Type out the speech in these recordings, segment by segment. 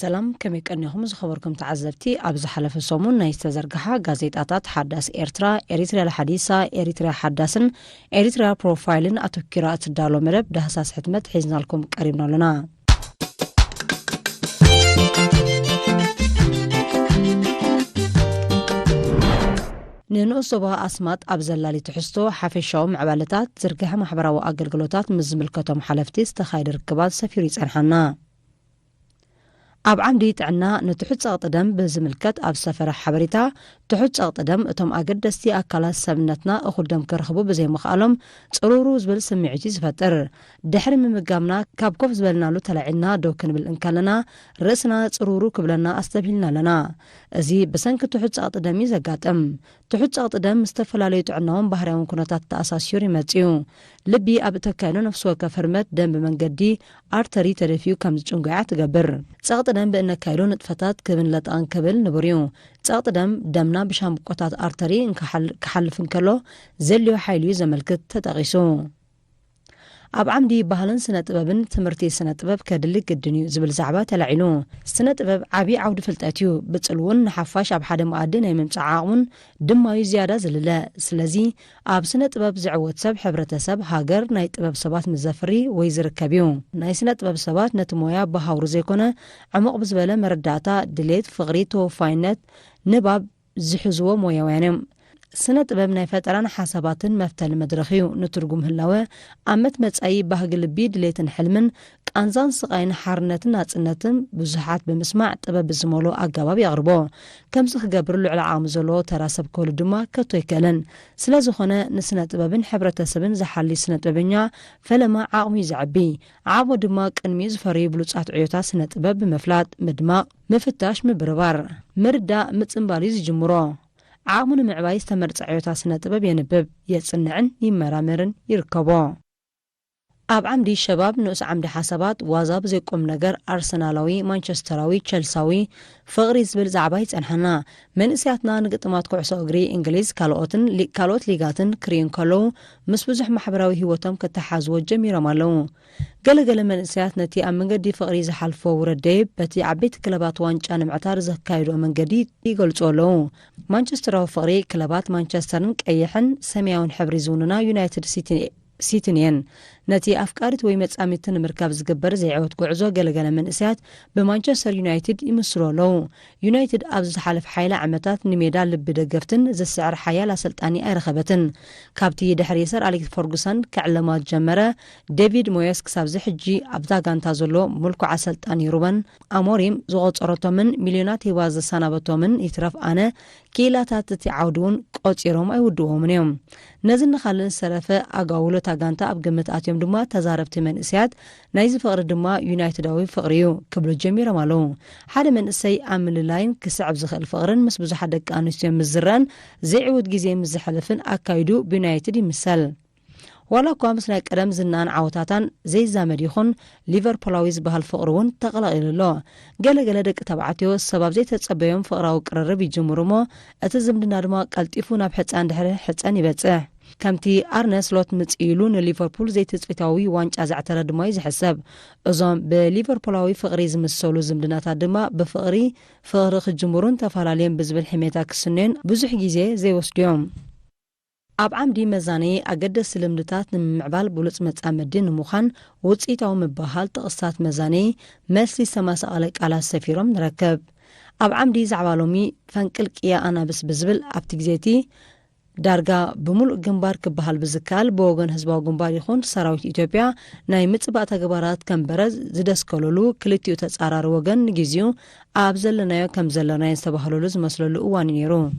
سلام كمي كأنهم زخبركم تعزبتي أبز حلف الصومون نايستزرقها غازيتاتات حداث إريتريا الحديثة إريتريا حداثن إريتريا بروفايلن أتوكيرات الدالو مرب دهساس حتمت حيزنا لكم قريبنا لنا ننقصوا أسمات أبزلالي تحستو حافشو معبالتات زرقها محبرا وأقلقلوتات مزملكتهم حلفتي استخايد ركبات سفيريس أنحنا أب عمدي تعنا نتحط أقدم بزملكت أب سفر حبريتا تحط أقدم أتم أقدستي أكلا سبنتنا أخدم كرخبو بزي مخالم تقرورو زبل سميعتي زفتر دحر من مقامنا كابكوف زبلنا له تلعنا دوكن بالإنكالنا رأسنا تقرورو كبلنا أستبهلنا لنا أزي بسنك تحط أقدمي زقاتم تحط أقدم مستفلالي تعناهم بحريون كنتات تأساسيوري ماتيو لبي أب تكاينو نفسو كفرمت دم بمنقدي أرتري ترفيو كمزجونقعات قبر تقدم بأن كايلون اتفتات كبن لطان كبل نبريو تقدم دمنا بشام قطات أرتري إن كحلفن كلو زليو حيليو زملكت تتغيسو أب عمدي بهالن سنة طبابن تمرتي سنة طباب كدلق الدنيو زبل زعبا تلعينو سنة طباب عبي عود فلتاتيو بتسألون نحفاش أب حدا مقادن يممتعاون دمايو زيادة زللا سلازي أب سنة طباب زعوت سب حبرة سب هاجر ناي طباب سبات مزافري ويزركبيو ناي سنة طباب سبات نتمويا بهاور زيكونا عمق بزبالة مرداتا دليت فغريتو فاينت نباب زحزوه مويوانم سنة طبابنا فتران حساباتن مفتل مدرخيو نترجم هلاوه أمت متأي بهجل بيد ليتن حلمن كأنزان سقين حرنتن ناتنتن بزحات بمسمع طباب الزمولو أجواب يغربو كم سخ جبرلو على عامزلو تراسب كل دما كتويكلن سلازخنا نسنة طبابن حبرة سبن زحلي سنة طبابنيا فلما عاومي زعبي عاو دما كنميز فريب لوصات عيوتا سنة طباب بمفلات مدما مفتاش مبربار مردا متنباليز جمرو عامون معباي استمرت عيوتا سنة طباب ينبب يتصنعن يمرامرن يركبو أب عمدي الشباب نقص عمدي حسابات وازاب زي قم نجر أرسنالوي مانشستراوي تشيلساوي فغري زبل زعبايت أنحنا من سياتنا نقطمات كوعسو أغري إنجليز كالوت ليغاتن كريون كالو مسبوزح محبراوي هوتم كتحازو جميرا مالو قلقل من سياتنا تي أمن قدي فغري زحالفو ورديب بتي عبيت كلابات وانش أنا معتار زكايدو من قدي يقولتو لو مانشستراو فغري كلابات مانشسترن كأيحن سمياون حبريزوننا يونايتد سيتنين نتي أفكارت ويمتسامتن مركب زقبر زي عود قعزو قلقل من إسيات بمانشستر يونايتد يمسرو لو يونايتد أبز حالف حيلة عمتات نميدا لبدقفتن زي السعر حيالة سلطاني أرخبتن كابتي دحريسر أليك فرغسون كعلمات جمرة ديفيد مويس كساب زي حجي أبدا قانتازولو ملكو عسلطاني روبن أموريم زغط أرطو من مليونات هواز سانابتو من يترف أنا كيلاتات تتعودون قوتيروم أيودوهم نيوم نزل نخلن سرفة أقاولو تاقانتا أبقمت آتيوم دما تزاربت من إسياد نايز فقر دما يونايتداوي فقريو كبلو جميرا مالو حاد من إسي عامل اللاين كسعب زخل فقرن مسبوزو حدك آنوستيوم مزران زي عود جيزي مزحلفن أكايدو بيونايتدي مثال ولا قامس نايك قدم زنان عوتاتان زي زامد يخون ليفربولاويز بهالفقرون تقلق إلو قال دك تبعتيو السبب زي تتصبيهم فقراو قرر بيجمرمو أتزمدنا دما قلتيفونا بحتسان دحر حتسان يبتسه كمتي أرنس لوت متسئلون ليفربول زي تتصفيتاوي وانش أزعتر دما يزحسب أزام بليفربولاوي فقري زمسولو زمدناتا دما بفقري فقرق الجمهورون تفعلالين بزبل حميتاك السنين بزح جيزي زي وسديوم أب عمدي مزاني أقدس سلمدتات نمعبال بولوص متأمدين مخان وصيتاو مبهال تقصات مزاني مسلي سماس عليك على السفيرم نركب أب عمدي زعبالومي فانكلك يا أنا بس بزبل أبتكزيتي دارجا بملء جنبار كبهال بزكال بوغن هزباو جنبار يخون سراويت إثيوبيا ناي متصبع تجبارات كم برز زدس كلولو كلتيو تسعرار وغن نجيزيو أبزلنايو كم زلناي استبهالولوز مسلولو وانيرو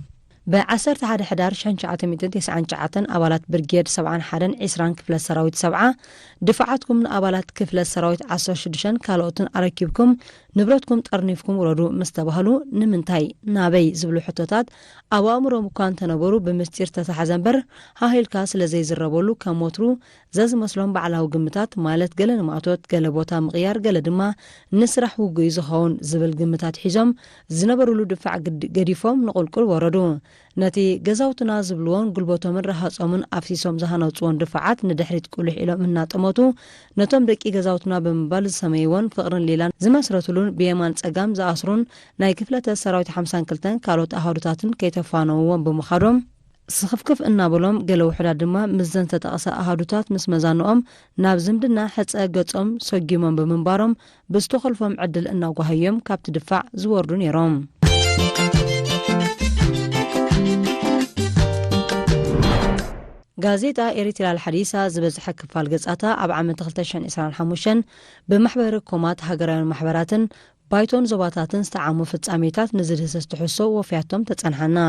بعصرت حدا حدار شنشعة ميتين تسعان شعاتن أبالات برجيد سبعان حدن عسران كفل السراويت سبعة دفعتكم من أبالات كفل السراويت عصر شدشان كالوتن أركيبكم نبرتكم تقرنيفكم ورادو مستبهلو نمنتاي نابي زبلو حطوطات أوامرو مكان تنبرو بمستير تتحزنبر هاي الكاس لزي زربولو كموترو زاز مسلون بعلاو قمتات مالت قل نمعطوت قلبوتا مغيار قل دما نسرح وقيزو خون زبل قمتات حجم زنبرولو دفع قديفهم نقول كل ورادو ነቲ ገዛውትና ዝብልዎን ጉልበቶምን ረሃጾምን ኣፍሲሶም ዝሃነውፅዎን ድፍዓት ንድሕሪት ቁልሕ ኢሎም እናጠመቱ ነቶም ደቂ ገዛውትና ብምባል ዝሰመይዎን ፍቕርን ሌላን ዝመስረትሉን ብየማን ጸጋም ዝኣስሩን ናይ ክፍለተ ሰራዊት 52 ካልኦት ኣሃዱታትን ከይተፋነውዎን ብምኻዶም ስኽፍክፍ እናበሎም ገለ ውሕዳት ድማ ምስ ዘን ተጠቕሰ ኣሃዱታት ምስ መዛንኦም ናብ ዝምድና ሕፀ ገጾም ሰጊሞም ብምንባሮም ብዝተኸልፎም ዕድል እናጓህዮም ካብቲ ድፋዕ ዝወርዱ ነይሮም። ጋዜጣ ኤሪትራ አልሐዲሳ ዝበዝሐ ክፋል ገጻታ ኣብ ዓመት 2025 ብማሕበረ ኮማት ሃገራውያን ማሕበራትን ባይቶን ዞባታትን ዝተዓሙ ፍጻሜታት ንዝድህሰስ ትሕሶ ወፍያቶም ተጸንሐና።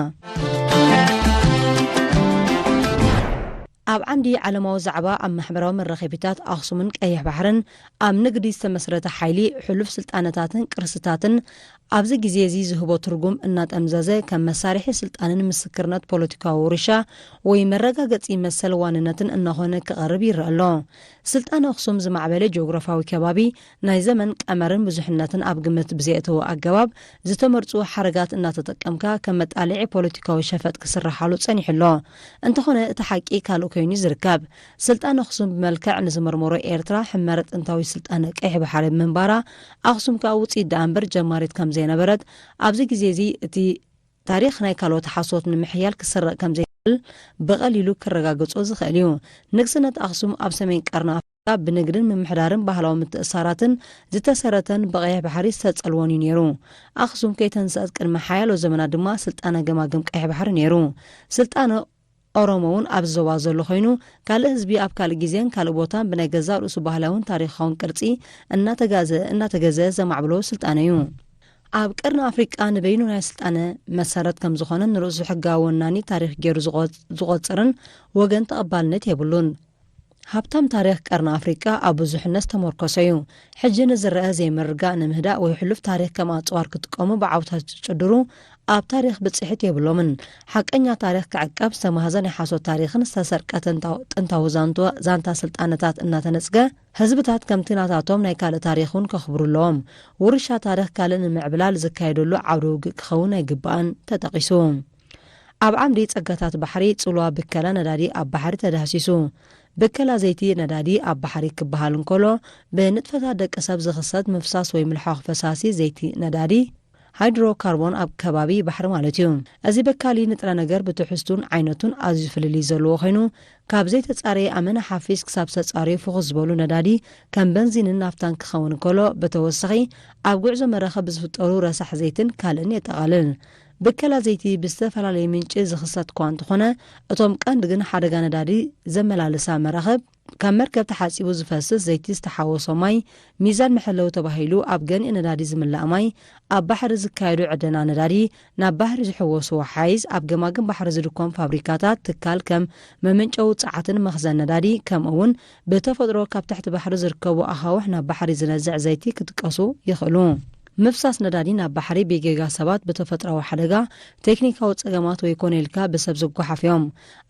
ኣብ ዓንዲ ዓለማዊ ዛዕባ ኣብ ማሕበራዊ መራኸቢታት ኣኽሱምን ቀይሕ ባሕርን ኣብ ንግዲ ዝተመስረተ ሓይሊ ሕሉፍ ስልጣነታትን ቅርስታትን ኣብዚ ግዜ እዚ ዝህቦ ትርጉም እናጠምዘዘ ከም መሳርሒ ስልጣንን ምስክርነት ፖለቲካዊ ውርሻ ወይ መረጋገፂ መሰል ዋንነትን እናኾነ ክቐርብ ይረአ ኣሎ። ስልጣን ኣኽሱም ዝማዕበለ ጂኦግራፋዊ ከባቢ ናይ ዘመን ቀመርን ብዙሕነትን ኣብ ግምት ብዘይእተወ ኣገባብ ዝተመርፁ ሓረጋት እናተጠቀምካ ከም መጣልዒ ፖለቲካዊ ሸፈጥ ክስራሓሉ ጸኒሕሎ እንተኾነ እቲ ሓቂ ካልእ ኮይኑ ዝርከብ ስልጣን ኣኽሱም ብመልክዕ ንዝመርመሮ ኤርትራ ሕመረ ጥንታዊ ስልጣነ ቀይሕ ባሕሪ ምንባራ ኣኽሱም ካብ ውፅኢት ደኣ እምበር ጀማሪት ከም ዘይነበረት ኣብዚ ግዜ እዚ እቲ ታሪክ ናይ ካልኦት ሓሶት ንምሕያል ክስረቕ ከም ዘይኽእል ብቐሊሉ ክረጋገጾ ዝኽእል እዩ። ንግስነት ኣኽሱም ኣብ ሰሜን ቀርኒ ኣፍሪካ ብንግድን ምምሕዳርን ባህላዊ ምትእስሳራትን ዝተሰረተን ብቀይሕ ባሕሪ ዝተጸልወን እዩ ነይሩ። ኣኽሱም ከይተንስአት ቅድሚ ሓያሎ ዘመናት ድማ ስልጣነ ገማግም ቀይሕ ባሕሪ ነይሩ። ስልጣነ ኦሮሞ እውን ኣብ ዞባ ዘሎ ኮይኑ ካልእ ህዝቢ ኣብ ካልእ ግዜን ካልእ ቦታን ብናይ ገዛ ርእሱ ባህላውን ታሪኻውን ቅርጺ እናተገዘ ዘማዕብሎ ስልጣነ እዩ። ኣብ ቀርኒ ኣፍሪቃ ንበይኑ ናይ ስልጣነ መሰረት ከም ዝኾነ ንርእሱ ሕጋዊ ወናኒ ታሪክ ገይሩ ዝቖጽርን ወገን ተቐባልነት የብሉን። ሃብታም ታሪክ ቀርኒ ኣፍሪቃ ኣብ ብዙሕነት ተመርኮሰ እዩ። ሕጂ ንዝረአ ዘይምርጋእ ንምህዳእ ወይ ሕሉፍ ታሪክ ከም ኣጽዋር ክጥቀሙ ብዓውታት ዝጭድሩ ኣብ ታሪክ ብጽሕት የብሎምን። ሓቀኛ ታሪክ ክዕቀብ ዝተማህዘ ናይ ሓሶት ታሪክን ዝተሰርቀ ጥንታዊ ዛንታ ስልጣነታት እናተነጽገ ህዝብታት ከምቲ ናታቶም ናይ ካልእ ታሪኹን ከኽብሩለዎም ውርሻ ታሪክ ካልእ ንምዕብላል ዝካየደሉ ዓውደ ውግእ ክኸውን ኣይግባእን ተጠቒሱ። ኣብ ዓምዲ ጸጋታት ባሕሪ ጽልዋ ብከላ ነዳዲ ኣብ ባሕሪ ተዳህሲሱ። ብከላ ዘይቲ ነዳዲ ኣብ ባሕሪ ክበሃል እንከሎ ብንጥፈታት ደቂ ሰብ ዝኽሰት ምፍሳስ ወይ ምልሓኽ ፈሳሲ ዘይቲ ነዳዲ ሃይድሮካርቦን ኣብ ከባቢ ባሕሪ ማለት እዩ። እዚ በካሊ ንጥረ ነገር ብትሕዝቱን ዓይነቱን ኣዝዩ ፍልልይ ዘለዎ ኮይኑ ካብ ዘይተጻረየ ኣመና ሓፊስ ክሳብ ተጻረዩ ፍኹስ ዝበሉ ነዳዲ ከም በንዚንን ናፍታን ክኸውን እንከሎ ብተወሳኺ ኣብ ጉዕዞ መራኸቢ ዝፍጠሩ ረሳሕ ዘይትን ካልእን የጠቓልል። ብከላ ዘይቲ ብዝተፈላለየ ምንጪ ዝኽሰት እኳ እንተኾነ እቶም ቀንዲ ግን ሓደጋ ነዳዲ ዘመላልሳ መራኸብ ካብ መርከብ ተሓፂቡ ዝፈስስ ዘይቲ ዝተሓወሶ ማይ ሚዛን መሐለዊ ተባሂሉ ኣብ ገንኢ ነዳዲ ዝምላእ ማይ ኣብ ባሕሪ ዝካየዱ ዕደና ነዳዲ ናብ ባሕሪ ዝሕወሱ ሓይዝ ኣብ ገማግም ባሕሪ ዝድኮም ፋብሪካታት ትካል ከም መመንጨዊ ፀዓትን መኽዘን ነዳዲ ከምኡውን ብተፈጥሮ ካብ ታሕቲ ባሕሪ ዝርከቡ ኣኻውሕ ናብ ባሕሪ ዝነዝዕ ዘይቲ ክጥቀሱ ይኽእሉ። ምፍሳስ ነዳዲ ናብ ባሕሪ ብጌጋ ሰባት ብተፈጥራዊ ሓደጋ ቴክኒካዊ ጸገማት ወይ ኮነልካ ብሰብ ዝጓሓፍ እዮም።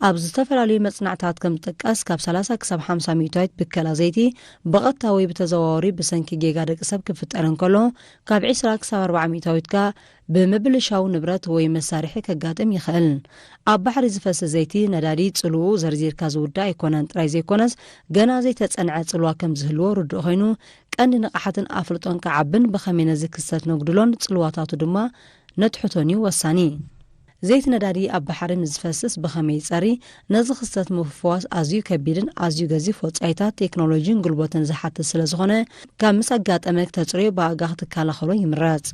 ኣብ ዝተፈላለዩ መጽናዕታት ከም ዝጥቀስ ካብ 30 ክሳብ 50 ሚታዊት ብከላ ዘይቲ ብቐጥታ ወይ ብተዘዋዋሪ ብሰንኪ ጌጋ ደቂ ሰብ ክፍጠር እንከሎ ካብ 20 ክሳብ 40 ሚታዊትካ ብምብልሻው ንብረት ወይ መሳርሒ ከጋጥም ይኽእል። ኣብ ባሕሪ ዝፈስስ ዘይቲ ነዳዲ ጽልኡ ዘርዚርካ ዝውዳእ ኣይኮነን። ጥራይ ዘይኮነስ ገና ዘይተጸንዐ ጽልዋ ከም ዝህልዎ ርድእ ኮይኑ ቀንዲ ንቕሓትን ኣፍልጦን ከዓብን ብኸመይ ነዚ ክስተት ነጉድሎን ጽልዋታቱ ድማ ነትሕቶን እዩ ወሳኒ። ዘይቲ ነዳዲ ኣብ ባሕሪ ንዝፈስስ ብኸመይ ይጸሪ ነዚ ክስተት ምፍዋስ ኣዝዩ ከቢድን ኣዝዩ ገዚፍ ወጻኢታት ቴክኖሎጂን ጉልበትን ዝሓትት ስለ ዝኾነ ካብ ምስ ኣጋጠመ ክተጽርዮ ብኣጋኽ ትከላኸሎ ይምረጽ።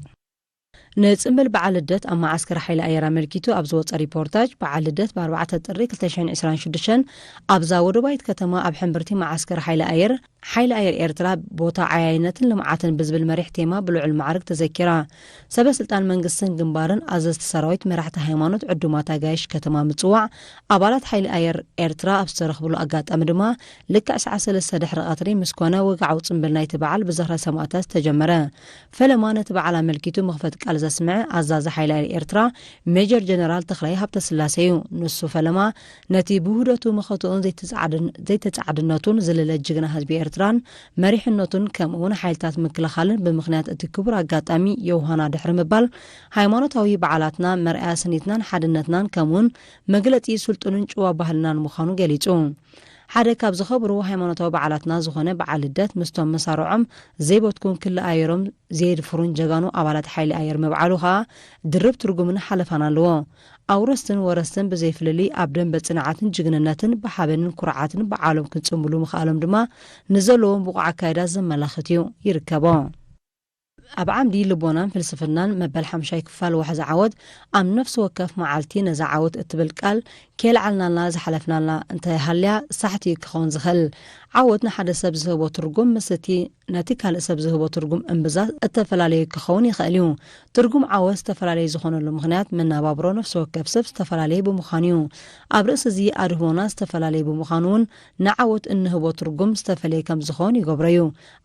ንጽምብል በዓል ልደት ኣብ ማዓስከር ሓይሊ ኣየር ኣመልኪቱ ኣብ ዝወፀ ሪፖርታጅ በዓል ልደት ብ4 ጥሪ 2026 ኣብዛ ወደባይት ከተማ ኣብ ሕምብርቲ ማዓስከር ሓይሊ ኣየር ኤርትራ ቦታ ዓያይነትን ልምዓትን ብዝብል መሪሕ ቴማ ብልዑል ማዕርግ ተዘኪራ። ሰበስልጣን መንግስትን ግንባርን ኣዘዝቲ ሰራዊት መራሕቲ ሃይማኖት ዕዱማት ኣጋይሽ ከተማ ምጽዋዕ ኣባላት ሓይሊ ኣየር ኤርትራ ኣብ ዝተረኽብሉ ኣጋጣሚ ድማ ልክዕ ሰዓት 3 ድሕሪ ቀትሪ ምስ ኮነ ወግዓዊ ጽምብል ናይቲ በዓል ብዝኽረ ሰማዕታት ተጀመረ። ፈለማ ነቲ በዓል ኣመልኪቱ መኽፈቲ ቃል ዘስምዕ ኣዛዚ ሓይሊ ኤርትራ ሜጀር ጀነራል ተክላይ ሃብተስላሴ እዩ። ንሱ ፈለማ ነቲ ብህደቱ መኸቱን ዘይተጻዕድነቱን ዝለለ ጅግና ህዝቢ ኤርትራን መሪሕነቱን ከምኡውን ሓይልታት ምክልኻልን ብምኽንያት እቲ ክቡር ኣጋጣሚ የውሃና ድሕሪ ምባል ሃይማኖታዊ በዓላትና መርኣያ ስኒትናን ሓድነትናን ከምኡውን መግለጺ ስልጡንን ጭዋ ባህልናን ምዃኑ ገሊጹ። ሓደ ካብ ዝኸብሩ ሃይማኖታዊ በዓላትና ዝኾነ በዓል ልደት ምስቶም መሳርዖም ዘይቦትኩም ክሊ ኣየሮም ዘየድፍሩን ጀጋኑ ኣባላት ሓይሊ ኣየር ምብዓሉ ከዓ ድርብ ትርጉምን ሓለፋን ኣለዎ። ኣውረስትን ወረስትን ብዘይፍልሊ ኣብ ደንበ ጽንዓትን ጅግንነትን ብሓበንን ኩርዓትን በዓሎም ክንጽምብሉ ምኽኣሎም ድማ ንዘለዎም ብቑዕ ኣካይዳ ዘመላኽት እዩ ይርከቦ። ኣብ ዓምዲ ልቦናን ፍልስፍናን መበል 5 ክፋል ዋሕዚ ዓወት ኣብ ነፍሲ ወከፍ መዓልቲ ነዛ ዓወት እትብል ቃል ኬልዓልናልና ዝሓለፍናልና እንተይሃልያ ሳሕቲ ክኸውን ዝኽእል ዓወት ንሓደ ሰብ ዝህቦ ትርጉም ምስቲ ነቲ ካልእ ሰብ ዝህቦ ትርጉም እምብዛ እተፈላለዩ ክኸውን ይኽእል እዩ። ትርጉም ዓወት ዝተፈላለዩ ዝኾነሉ ምኽንያት መናባብሮ ነፍሲ ወከፍ ሰብ ዝተፈላለዩ ብምዃኑ እዩ። ኣብ ርእሲ እዚ ኣድህቦና ዝተፈላለዩ ብምዃኑ እውን ንዓወት እንህቦ ትርጉም ዝተፈለየ ከም ዝኸውን ይገብሮ እዩ።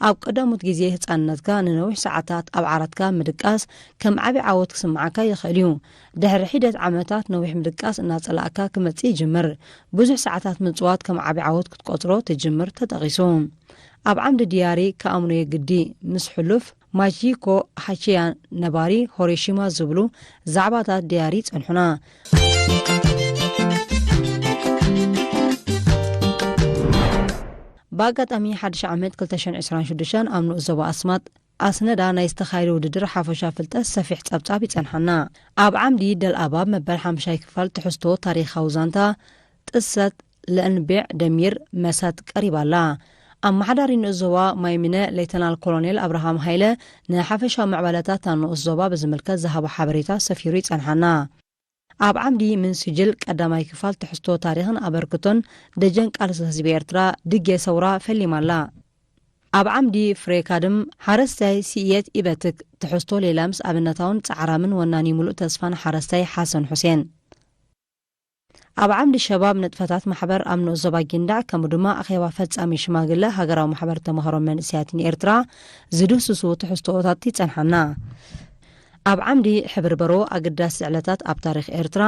ኣብ ቀዳሞት ግዜ ህፃንነትካ ንነዊሕ ሰዓታት ኣብ ዓራትካ ምድቃስ ከም ዓብይ ዓወት ክስምዓካ ይኽእል እዩ። ድሕሪ ሒደት ዓመታት ነዊሕ ምድቃስ እናጸላእካ ክመጽእ ይጅምር። ብዙሕ ሰዓታት ምጽዋት ከም ዓብይ ዓወት ክትቆጽሮ ትጅምር ተጠቒሱ። ኣብ ዓምዲ ዲያሪ ከኣምኖ የግዲ ምስ ሕሉፍ ማጂኮ ሃቺያ ነባሪ ሆሪሺማ ዝብሉ ዛዕባታት ዲያሪ ጸንሑና። በኣጋጣሚ 1 ዓመት 2026 ኣብ ንኡስ ዞባ ኣስማጥ ኣስነዳ ናይ ዝተኻይደ ውድድር ሓፈሻ ፍልጠት ሰፊሕ ጸብጻብ ይጸንሐና። ኣብ ዓምዲ ደልኣባብ መበል 5 ክፋል ትሕዝቶ ታሪኻዊ ዛንታ ጥሰት ለእንቢዕ ደሚር መሳት ቀሪባላ። ኣብ ማሕዳሪ ንኡስ ዞባ ማይሚነ ሌተናል ኮሎኔል ኣብርሃም ሃይለ ንሓፈሻዊ ምዕባለታት ንኡስ ዞባ ብዝምልከት ዝሃቦ ሓበሬታ ሰፊሩ ይጸንሐና። ኣብ ዓምዲ ምን ስጅል ቀዳማይ ክፋል ትሕዝቶ ታሪኽን ኣበርክቶን ደጀን ቃልሲ ህዝቢ ኤርትራ ድጌ ሰውራ ፈሊማላ። ኣብ ዓምዲ ፍሬካድም ሓረስታይ ሲእየት ኢበትክ ትሕዝቶ ሌላ ምስ ኣብነታውን ጻዕራምን ወናኒ ሙሉእ ተስፋን ሓረስታይ ሓሰን ሁሴን። ኣብ ዓምዲ ሸባብ ንጥፈታት ማሕበር ኣብ ንኡስ ዞባ ጊንዳዕ ከምኡ ድማ ኣኼባ ፈጻሚ ሽማግለ ሃገራዊ ማሕበር ተምሃሮ መንእስያትን ኤርትራ ዝድህስሱ ትሕዝቶታት ይጸንሐና። ኣብ ዓምዲ ሕብሪ በሮ ኣገዳሲ ዕለታት ኣብ ታሪኽ ኤርትራ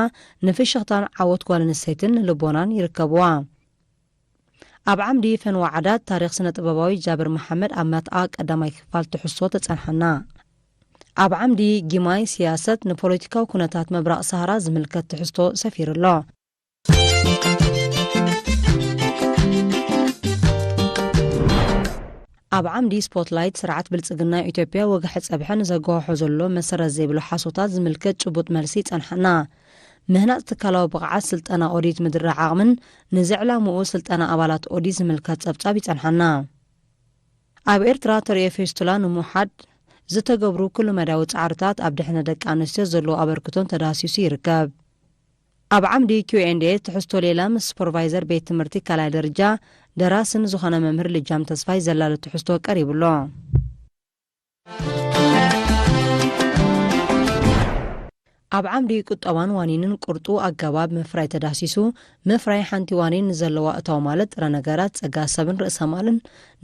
ንፍሽኽታን ዓወት ጓል ኣንስተይትን ልቦናን ይርከብዋ። ኣብ ዓምዲ ፈንዋ ዓዳት ታሪኽ ስነ ጥበባዊ ጃብር መሓመድ ኣብ መጥኣ ቀዳማይ ክፋል ትሕዝቶ ተጸንሐና። ኣብ ዓምዲ ጊማይ ስያሰት ንፖለቲካዊ ኩነታት መብራቕ ሰሃራ ዝምልከት ትሕዝቶ ሰፊሩሎ። ኣብ ዓምዲ ስፖትላይት ስርዓት ብልጽግና ኢትዮጵያ ወግሒ ጸብሐን ዘጓሖ ዘሎ መሰረት ዘይብሉ ሓሶታት ዝምልከት ጭቡጥ መልሲ ጸንሐና። ምህናጽ ትካላዊ ብቕዓት ስልጠና ኦዲት ምድሪ ዓቕምን ንዝዕላምኡ ስልጠና ኣባላት ኦዲት ዝምልከት ጸብጻብ ይጸንሐና። ኣብ ኤርትራ ተርእዮ ፌስቱላ ንምውሓድ ዝተገብሩ ኩሉ መዳዊ ጻዕርታት ኣብ ድሕነ ደቂ ኣንስትዮ ዘለዎ ኣበርክቶን ተዳሲሱ ይርከብ። ኣብ ዓምዲ ኪዩኤንኤ ትሕዝቶ ሌላ ምስ ሱፐርቫይዘር ቤት ትምህርቲ ካልኣይ ደረጃ ደራስን ዝኾነ መምህር ልጃም ተስፋይ ዘላለ ትሕዝቶ ቀሪቡሎ። ኣብ ዓምዲ ቁጠባን ዋኒንን ቁርጡ ኣገባብ ምፍራይ ተዳሲሱ ምፍራይ ሓንቲ ዋኒን ዘለዋ እታው ማለት ጥረ ነገራት ጸጋ ሰብን ርእሰ ማልን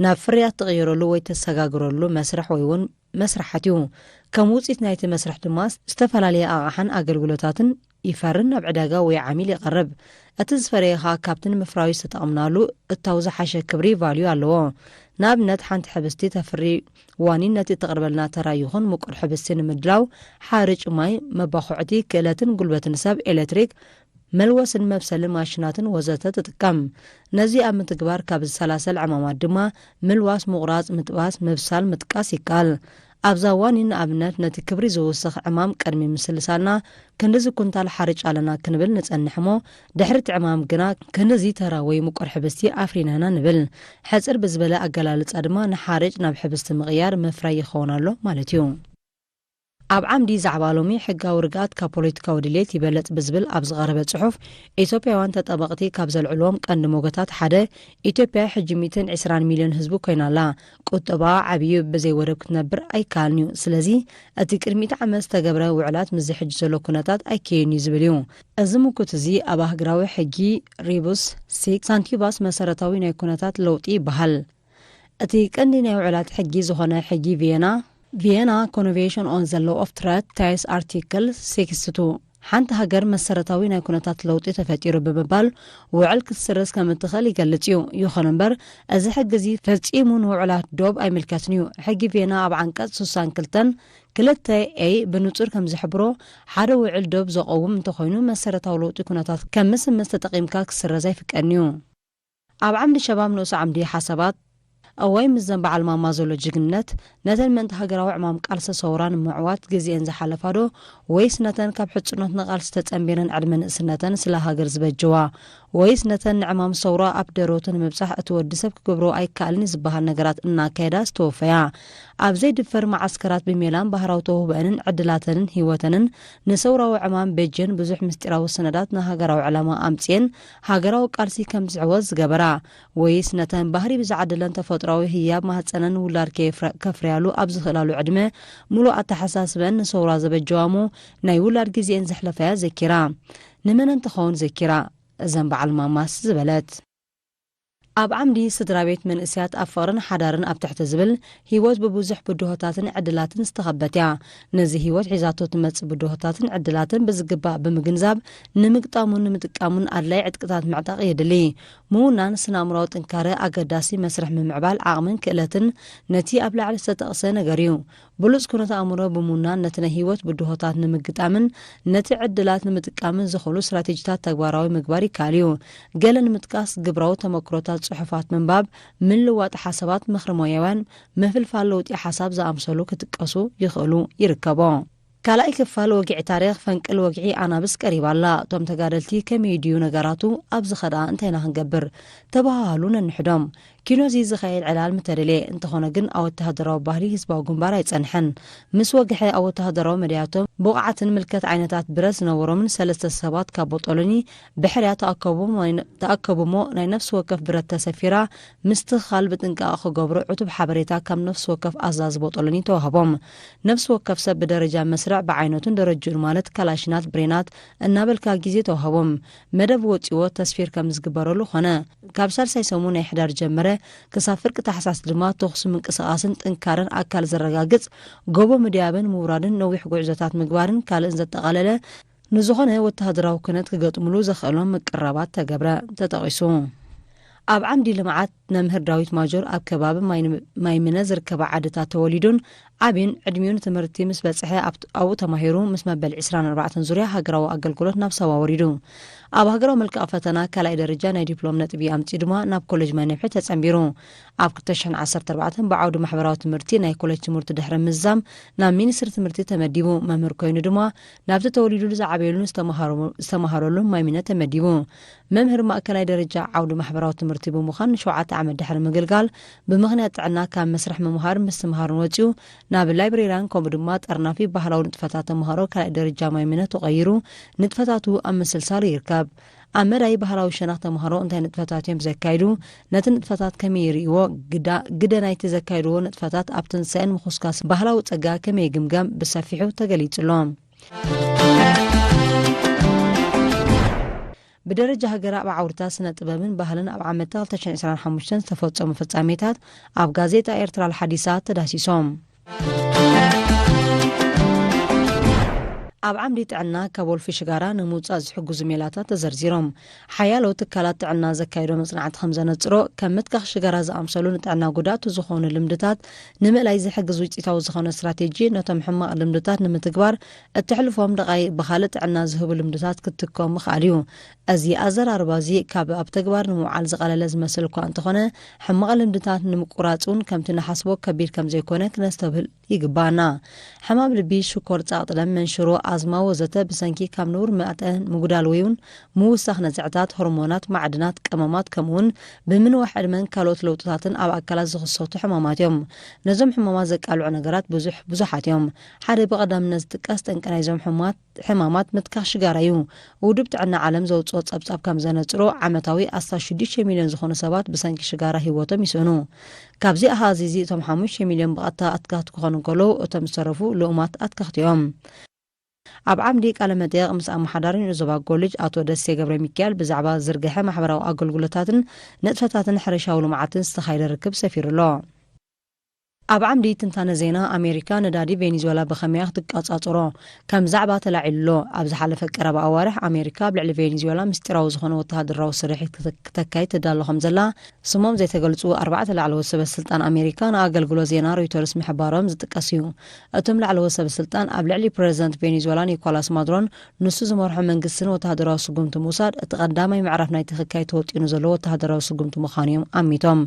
ናብ ፍርያት ተቐይረሉ ወይ ተሰጋግረሉ መስርሕ ወይ እውን መስራሓት እዩ። ከም ውፅኢት ናይቲ መስርሕ ድማ ዝተፈላለየ ኣቕሓን ኣገልግሎታትን ይፈርን ናብ ዕዳጋ ወይ ዓሚል ይቐርብ። እቲ ዝፈረየኻ ካብትን ምፍራዊ ዝተጠቕምናሉ እታው ዝሓሸ ክብሪ ቫልዩ ኣለዎ። ንኣብነት ሓንቲ ሕብስቲ ተፍሪ ዋኒን ነቲ ተቕርበልና ተራ ይኹን ምቁር ሕብስቲ ንምድላው ሓርጭ ማይ፣ መባኹዕቲ፣ ክእለትን ጉልበትን ሰብ፣ ኤሌክትሪክ መልወስን መብሰልን ማሽናትን ወዘተ ትጥቀም። ነዚ ኣብ ምትግባር ካብ ዝሰላሰል ዕማማት ድማ ምልዋስ፣ ምቑራጽ፣ ምጥባስ፣ ምብሳል ምጥቃስ ይካል። ኣብዛ ዋኒን ኣብነት ነቲ ክብሪ ዝውስኽ ዕማም ቀድሚ ምስልሳልና ክንዲዚ ኩንታል ሓርጭ ኣለና ክንብል ንጸንሕ ሞ ድሕርቲ ዕማም ግና ክንዲዚ ተራ ወይ ምቁር ሕብስቲ ኣፍሪናና ንብል። ሕፅር ብዝበለ ኣገላልጻ ድማ ንሓርጭ ናብ ሕብስቲ ምቕያር ምፍራይ ይኸውን ኣሎ ማለት እዩ። ኣብ ዓምዲ ዛዕባ ሎሚ ሕጋዊ ርግኣት ካብ ፖለቲካዊ ድሌት ይበለጥ ብዝብል ኣብ ዝቐረበ ጽሑፍ ኢትዮጵያውያን ተጠበቕቲ ካብ ዘልዕልዎም ቀንዲ ሞገታት ሓደ ኢትዮጵያ ሕጂ 120 ሚልዮን ህዝቢ ኮይናላ፣ ቁጠባ ዓብዩ ብዘይወደብ ክትነብር ኣይከኣልን እዩ። ስለዚ እቲ ቅድሚ ዓመት ዝተገብረ ውዕላት ምዝ ሕጂ ዘሎ ኩነታት ኣይከየን እዩ ዝብል እዩ። እዚ ምኩት እዚ ኣብ ሃገራዊ ሕጊ ሪቡስ ሳንቲባስ መሰረታዊ ናይ ኩነታት ለውጢ ይበሃል። እቲ ቀንዲ ናይ ውዕላት ሕጊ ዝኾነ ሕጊ ቪየና Vienna Convention on the Law of Trade ties Article 62 ሓንቲ ሃገር መሰረታዊ ናይ ኩነታት ለውጢ ተፈጢሩ ብምባል ውዕል ክስረስ ከም እትኽእል ይገልጽ እዩ። ይኹን እምበር እዚ ሕጊ እዚ ፈጺሙ ንውዕላት ዶብ ኣይምልከትን እዩ። ሕጊ ቪየና ኣብ ዓንቀጽ 62 ክልተ ኤ ብንጹር ከም ዝሕብሮ ሓደ ውዕል ዶብ ዘቐውም እንተኾይኑ መሰረታዊ ለውጢ ኩነታት ከም ምስምስ ተጠቒምካ ክስረዝ ኣይፍቀድን እዩ። ኣብ ዓምዲ ሸባብ ንኡስ ዓምዲ ሓሳባት أوي مزن بعل ما مازولو جignet نتن من تهجروا عمام قالس صوران معوات جزئين زحلفادو ويس نتن كاب حصنوت نقالس تتأمبيرن عدمن سنتن سلا هاجر زبجوا ويس نتن عمام صورا أبدروتن مبصح أتودسب كبرو أي كالني زبها نجرات إننا كيدا ستوفيا أبزيد فر معسكرات بميلان بهراوتو بأنن عدلاتن هيوتنن نصورا وعمام بيجن بزح مستراو السندات نهاجروا علما أمتين هاجروا قالسي كم زعوز جبرا ويس نتن بهري بزعدلن تفطراوي هياب مهتسنن ولار كفريالو أبز خلالو عدمه ملو أتحساسبن صورا زبجوامو ناي ولار جزئين زحلفيا ذكرا نمن انتخون ذكرا زنب على الماماس زبلت أب عمدي سدرابيت من إسيات أفارن حدارن أب تحت زبل هيوز ببوزح بدوهتاتن عدلاتن استغبتيا نزي هيوز عزاتو تمتس بدوهتاتن عدلاتن بزقباء بمجنزاب نمقطامون نمتقامون أدلاي عدقتات معتاق يدلي مونان سنامراوت انكاري أقداسي مسرح من معبال عاقمن كإلاتن نتي أبلع على ستأقسي نغاريو بلوز كونت أمرو بمونان نتنا هيوز بدوهتات نمقطامن نتي عدلات نمتقامن زخولو استراتيجيات تقباراوي مقباري كاليو قال نمتقاس قبراو تمكروتات صحفات من باب من لوات حسابات مخرمويوان مثل فالوت حساب زامسلو كتقاسو يخلو يركبون كالاي كفال وقع تاريخ فنقل وقعي أنا بس قريب الله توم تقارلتي كميديو نقاراتو أبز خدا انتينا هنقبر تباهالون النحدام كينو زي زخيل علال مترلي انتخونا قن أو التهدرو بهري هزباو قنبارا يتسنحن مس وقحي أو التهدرو مرياتو بقعة ملكة عينتات برز نورو من سلسة السبات كابوطولوني بحريا تأكبو مو ناي نفس وكف برد تسفيرا مستخال بتنك أخو قبرو عتب حبريتا كم نفس وكف أزاز بوطولوني توهبوم نفس وكف سب درجة مسرع بعينوتن درجة مالت كلاشينات برينات النابل كاجيزي توهبوم مدب وطيو تسفير كم زقبرولو خنا كابسال سيسومون يحدار جمرة كسافر كتحساس لما تخصم من قصاصن تنكارن أكل زرقاقص قوبو مديابن مورادن نويح قعزتات مقبارن كالن زد تغالله نزخونه وتهدراو كنت كقطملو زخلون مقربات تقبرا تتغيسون أب عمدي لمعات نمهر داويت ماجور أب كباب ماي منزر كبا عادتا توليدون عبين عدميون تمرتي مس بصحي أو تماهيرو مس مبل 24 زوريا هاجراو أقلقلوت نفسا ووريدو أب هاجراو ملك أفتنا كلا درجة ناي دبلوم نتبي أمتي دما ناب كولج ما نفحت تسامبيرو أب كتشن 14 بعود محبراو تمرتي ناي كولج تمرت دحر مزام نام مينستر تمرتي تمديبو ممر كوين دما نابت توليدو زعبيلون استمهارولو ماي منا تمديبو ممهر ما كلا درجة عود محبراو تمرتي بمخان شوعات عمل دحر مقلقال بمغنيات عنا كان مسرح ممهار مستمهار وجو ناب اللايبريران كومدمات أرنافي بحلاو نتفتات مهارو كلا درجة مايمنة تغيرو نتفتاتو أم سلسال يركب أما راي بحلاو شناخت مهارو انتهي نتفتاتهم زكايدو نتن نتفتات كميريو قدا نايت زكايدو نتفتات أبتن سين مخصكاس بحلاو تقا كمي قمقام بسافيحو تقليت اللوم بدرجة هجراء بعورتا سنة طبابن بهلن أب عامتا 2025 تفوتصو مفصاميتات أب غازيتا إيرترا الحديثات تداسيسوم أب عمدي تعنا كابول في شجارة نموت أزحق زميلاتها تزرزيرهم حيالو تكالات تعنا زكايرو مصنعة 5 نترو كمتكخ شجارة زأمسلون تعنا قدات وزخون المدتات نملا يزحق زوجتها وزخون استراتيجي نتم حما المدتات نمتكبار التحلفهم دقاي بخالت عنا زهب المدتات كتكوم مخاليو أزي أزر أربازي كاب أبتكبار نموعال زغال لازم سلكو أنتخونه حما المدتات نمقراتون كم تنحسبو كبير كم زيكونك نستبهل يقبانا حما بلبي شكور تعطلم من شروع أزمة وزته بسنكي كم نور مئتين مقدالويون موسخ نزعتات هرمونات معدنات كمامات كمون بمن واحد من كالوت لوطاتن أو أكلات زخصوت حمامات يوم نزم حمامات زك ألو نجارات بزحات يوم حد بقدم نزدكاست إن كان يزم حمامات متكخ شجاريو ودبت عنا عالم زوج صوت أبصاب كم زنترو عمتاوي أصلا شديش مليون زخون سبات بسنكي شجارة هيوته ميسونو كابزي أهازيزي تم 5 مليون بقطة أتكات كخون كلو وتمصرفو لومات أتكات يوم أب عمدي على مدير مس محضرين زبا كولج أتو دسي قبر ميكال بزعبا زرقها محبرة وأقل قلتاتن نتفتاتن حرشاولو معاتن استخير ركب سفير الله ኣብ ዓምዲ ትንታነ ዜና ኣሜሪካ ነዳዲ ቬኔዙዌላ ብኸመይ ክትቃጻጽሮ ከም ዛዕባ ተላዒሉሎ ኣብ ዝሓለፈ ቀረባ ኣዋርሕ ኣሜሪካ ብልዕሊ ቬኔዙዌላ ምስጢራዊ ዝኾነ ወተሃደራዊ ስርሒት ክተካይድ ትዳሎ ከም ዘላ ስሞም ዘይተገልጹ 4 ላዕለዎት ሰበስልጣን ኣሜሪካ ንኣገልግሎት ዜና ሮይተርስ ምሕባሮም ዝጥቀስ እዩ። እቶም ላዕለዎት ሰበስልጣን ኣብ ልዕሊ ፕረዚደንት ቬኔዙዌላ ኒኮላስ ማዱሮን ንሱ ዝመርሖ መንግስትን ወተሃደራዊ ስጉምቲ ምውሳድ እቲ ቀዳማይ ምዕራፍ ናይቲ ክካይ ተወጢኑ ዘሎ ወተሃደራዊ ስጉምቲ ምዃኑ እዮም ኣሚቶም።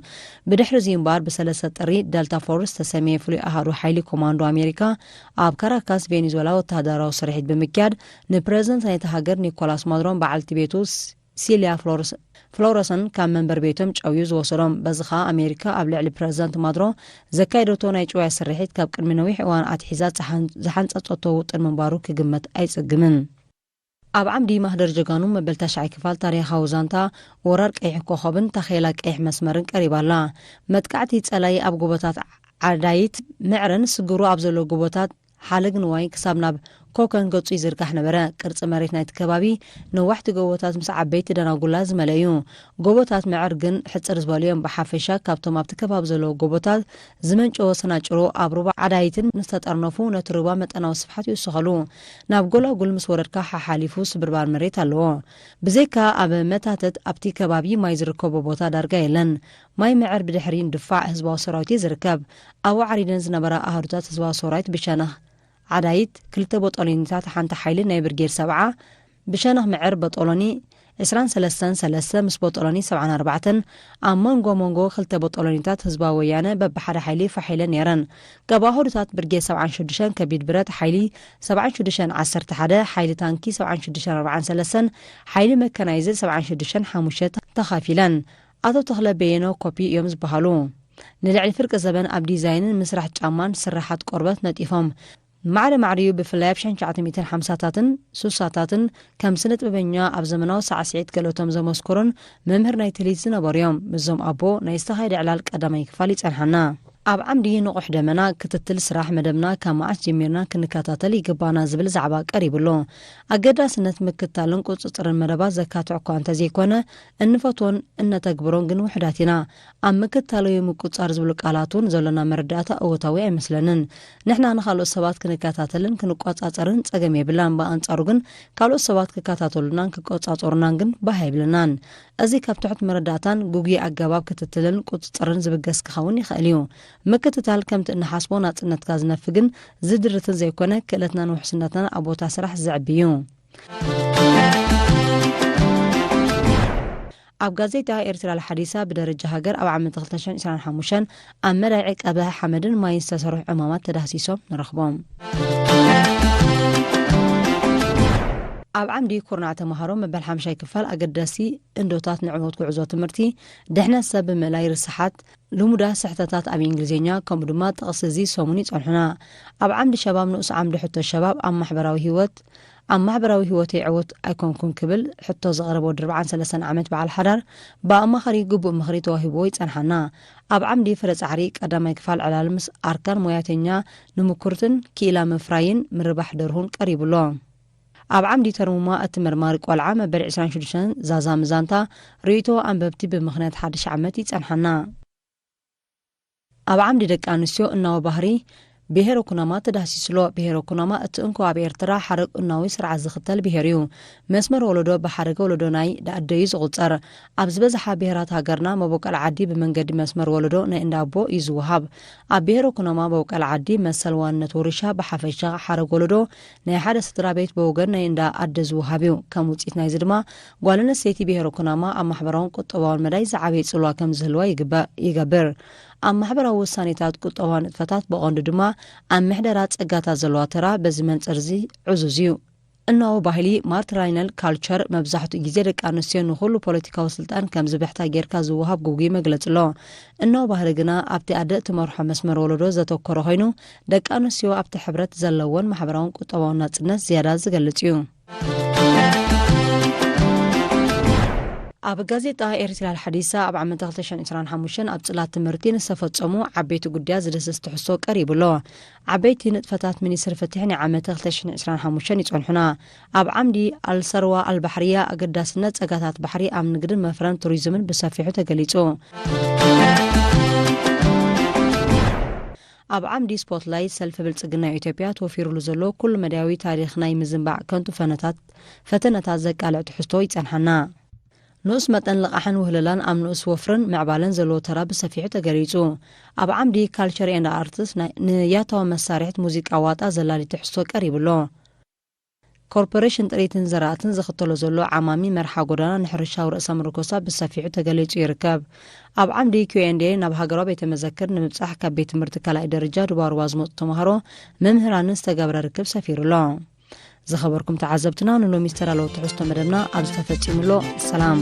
ብድሕሪ እዚ እምበር ብሰለስተ ጥሪ ደልታ ፎርስ ተሰሚየ ፍሉይ ኣሃዱ ሓይሊ ኮማንዶ ኣሜሪካ ኣብ ካራካስ ቬኔዙዌላ ወተሃደራዊ ስርሒት ብምክያድ ንፕረዚደንት ናይቲ ሃገር ኒኮላስ ማዱሮን በዓልቲ ቤቱ ሲሊያ ፍሎረሰን ካብ መንበር ቤቶም ጨውዩ ዝወሰዶም። በዚ ኸኣ ኣሜሪካ ኣብ ልዕሊ ፕረዚደንት ማዱሮ ዘካይደቶ ናይ ጭዋያ ስርሒት ካብ ቅድሚ ነዊሕ እዋን ኣትሒዛ ዝሓንፀፀቶ ውጥን ምንባሩ ክግመት ኣይጽግምን። ኣብ ዓምዲ ማህደር ጀጋኑ መበል 9 ክፋል ታሪኻዊ ዛንታ ወራር ቀይሕ ኮኸብን ተኼላ ቀይሕ መስመርን ቀሪባላ። መጥቃዕቲ ጸላይ ኣብ ጎቦታት ዓዳይት ምዕረን ስግሩ ኣብ ዘሎ ጎቦታት ሓለግ ንዋይ ክሳብ ናብ ኮከን ገጹ ይዝርጋሕ ነበረ። ቅርፂ መሬት ናይቲ ከባቢ ነዋሕቲ ጎቦታት ምስ ዓበይቲ ደናጉላ ዝመልአ እዩ። ጎቦታት ምዕር ግን ሕፅር ዝበሉ እዮም። ብሓፈሻ ካብቶም ኣብቲ ከባቢ ዘለዎ ጎቦታት ዝመንጨወ ሰናጭሮ ኣብ ሩባ ዓዳይትን ምስተጠርነፉ ነቲ ሩባ መጠናዊ ስፍሓት ይውስኸሉ። ናብ ጎላጉል ምስ ወረድካ ሓሓሊፉ ስብርባር መሬት ኣለዎ። ብዘይካ ኣብ መታተት ኣብቲ ከባቢ ማይ ዝርከቦ ቦታ ዳርጋ የለን። ማይ ምዕር ብድሕሪ ድፋዕ ህዝባዊ ሰራዊት ዝርከብ። ኣብ ዋዕሪደን ዝነበራ ኣህዱታት ህዝባዊ ሰራዊት ብሸነኽ ዓዳይት 2 ቦጦሎኒታት ሓንቲ ሓይሊ ናይ ብርጌድ 70 ብሸነኽ ምዕር ቦጦሎኒ 23 ምስ ቦጦሎኒ 74 ኣብ መንጎ 2 ቦጦሎኒታት ህዝባዊ ወያነ በብሓደ ሓይሊ ፋሒለን ነይረን። ካብ ኣህዱታት ብርጌድ 76 ከቢድ ብረት ሓይሊ 7611 ሓይሊ ታንኪ 7643 ሓይሊ መከናይዝድ 765 ተኻፊለን። ኣቶ ተኽለ በየኖ ኮፒ እዮም ዝበሃሉ ንልዕሊ ፍርቂ ዘበን ኣብ ዲዛይንን ምስራሕ ጫማን ስራሓት ቆርበት ነጢፎም ማዕረ ማዕርዩ ብፍላይ ኣብ 1950ታትን 60ታትን ከም ስነ ጥበበኛ ኣብ ዘመናዊ ሳዕስዒት ገለቶም ዘመስክሩን መምህር ናይ ትልሂት ዝነበሩ እዮም። ምዞም ኣቦ ናይ ዝተኻየደ ዕላል ቀዳማይ ክፋል ይጸንሐና። ኣብ ዓምዲ ንቑሕ ደመና ክትትል ስራሕ መደብና ካብ መዓስ ጀሚርና ክንከታተል ይግባና ዝብል ዛዕባ ቀሪብሎ። ኣገዳስነት ምክትታልን ቁፅፅርን መደባት ዘካትዕ እኳ እንተዘይኮነ እንፈትዎን እነተግብሮን ግን ውሕዳት ኢና። ኣብ ምክትታለዊ ምቁፃር ዝብሉ ቃላቱን ዘለና መረዳእታ እወታዊ ኣይመስለንን። ንሕና ንካልኦት ሰባት ክንከታተልን ክንቋፃፀርን ፀገም የብላን። ብኣንጻሩ ግን ካልኦት ሰባት ክከታተሉናን ክቆፃፀሩናን ግን ባህ የብልናን። እዚ ካብ ትሑት መረዳእታን ጉጉይ ኣገባብ ክትትልን ቁፅፅርን ዝብገስ ክኸውን ይኽእል እዩ። ምክትታል ከምቲ እንሓስቦ ናጽነትካ ዝነፍግን ዝድርትን ዘይኮነ ክእለትናን ውሕስነትናን ኣብ ቦታ ስራሕ ዝዕቢ እዩ። ኣብ ጋዜጣ ኤርትራ ለሓዲሳ ብደረጃ ሃገር ኣብ ዓመት 2025 ኣብ መራዒ ቀብሒ ሓመድን ማይን ዝተሰርሑ ዕማማት ተዳህሲሶም ንረኽቦም። ኣብ ዓምዲ ኩርናዕ ተምሃሮ መበል 5 ክፋል ኣገዳሲ እንዶታት ንዕወት ጉዕዞ ትምህርቲ ድሕነት ሰብ ብምእላይ ርስሓት ልሙዳ ስሕተታት ኣብ እንግሊዝኛ ከምኡ ድማ ጥቕሲ እዚ ሰሙን ይጸንሑና። ኣብ ዓምዲ ሸባብ ንኡስ ዓምዲ ሕቶ ሸባብ ኣብ ማሕበራዊ ህይወት ዕወት ኣይኮንኩን ክብል ሕቶ ዘቕረበ 43 ዓመት በዓል ሓዳር ብኣማኻሪ ግቡእ ምኽሪ ተዋሂቦ ይጸንሐና። ኣብ ዓምዲ ፍረጻዕሪ ቀዳማይ ክፋል ዕላል ምስ ኣርካን ሞያተኛ ንምኩርትን ክኢላ ምፍራይን ምርባሕ ደርሁን ቀሪብሎ። ኣብ ዓምዲ ተርሙማ እቲ መርማሪ ቆልዓ መበል 26 ዛዛ ምዛንታ ርእቶ ኣንበብቲ ብምኽንያት ሓድሽ ዓመት ይጸንሐና። ኣብ ዓምዲ ደቂ ኣንስትዮ እናዊ ባህሪ ብሄረ ኩናማ ተዳህሲስሎ። ብሄረ ኩናማ እቲ እንኳ ኣብ ኤርትራ ሓረግ እናዊ ስርዓት ዝኽተል ብሄር እዩ። መስመር ወለዶ ብሓደገ ወለዶ ናይ ዳኣደዩ ዝቑፀር። ኣብ ዝበዝሓ ብሄራት ሃገርና መቦቀል ዓዲ ብመንገዲ መስመር ወለዶ ናይ እንዳቦ እዩ ዝውሃብ። ኣብ ብሄረ ኩናማ መቦቀል ዓዲ መሰል ዋንነት ወርሻ ብሓፈሻ ሓረግ ወለዶ ናይ ሓደ ስድራ ቤት ብወገን ናይ እንዳ ኣደ ዝውሃብ እዩ። ከም ውፅኢት ናይዚ ድማ ጓል ኣንስተይቲ ብሄረ ኩናማ ኣብ ማሕበራውን ቁጠባውን መዳይ ዝዓበየ ጽልዋ ከም ዝህልዋ ይገብር። ኣብ ማሕበራዊ ውሳኔታት ቁጠባውን ንጥፈታት በቐንዱ ድማ ኣብ ምሕደራት ጸጋታት ዘለዋ ተራ በዚ መንጽር እዚ ዕዙዝ እዩ። እናዊ ባህሊ ማርትራይነል ካልቸር መብዛሕትኡ ግዜ ደቂ ኣንስትዮ ንኹሉ ፖለቲካዊ ስልጣን ከም ዝብሕታ ጌርካ ዝውሃብ ጉጉይ መግለጽ ኣሎ። እናዊ ባህሊ ግና ኣብቲ ኣደ እትመርሖ መስመር ወለዶ ዘተኮረ ኮይኑ ደቂ ኣንስትዮ ኣብቲ ሕብረት ዘለዎን ማሕበራውን ቁጠባውን ናጽነት ዝያዳ ዝገልጽ እዩ። ኣብ ጋዜጣ ኤርትራ ለሓዲሳ ኣብ ዓመት 2025 ኣብ ጽላት ትምህርቲ ንዝተፈጸሙ ዓበይቲ ጉዳያት ዝድህስስ ትሕዝቶ ቀሪብሎ። ዓበይቲ ንጥፈታት ሚኒስትሪ ፍትሒ ናይ ዓመት 2025 ይጸንሑና። ኣብ ዓምዲ ኣልሰርዋ ኣልባሕርያ ኣገዳስነት ጸጋታት ባሕሪ ኣብ ንግድን መፍረን ቱሪዝምን ብሰፊሑ ተገሊጹ። ኣብ ዓምዲ ስፖትላይት ሰልፊ ብልጽግና ኢትዮጵያ ተወፊሩሉ ዘሎ ኩሉ መዳያዊ ታሪኽ ናይ ምዝንባዕ ከንቱ ፈተነታት ዘቃልዕ ትሕዝቶ ይጸንሐና ንኡስ መጠን ልቓሕን ውህልላን ኣብ ንኡስ ወፍርን ምዕባለን ዘለዎ ተራ ብሰፊሑ ተገሊጹ ኣብ ዓምዲ ካልቸር ኤንድ ኣርትስ ንያታዊ መሳርሒት ሙዚቃ ዋጣ ዘላሊ ትሕዝቶ ቀሪብሎ ኮርፖሬሽን ጥሪትን ዘራእትን ዝኽተሎ ዘሎ ዓማሚ መርሓ ጎዳና ንሕርሻዊ ርእሰ ምርኮሳ ብሰፊሑ ተገሊጹ ይርከብ ኣብ ዓምዲ Q&A ናብ ሃገራዊ ቤተ መዘክር ንምብጻሕ ካብ ቤት ትምህርቲ ካልኣይ ደረጃ ድባርዋ ዝመጹ ተምሃሮ መምህራንን ዝተገበረ ርክብ ሰፊሩሎ ዝኸበርኩም ተዓዘብትና ንሎሚ ዝተዳለወ ትሕዝቶ መደብና ኣብ ዝተፈጺሙሎ ሰላም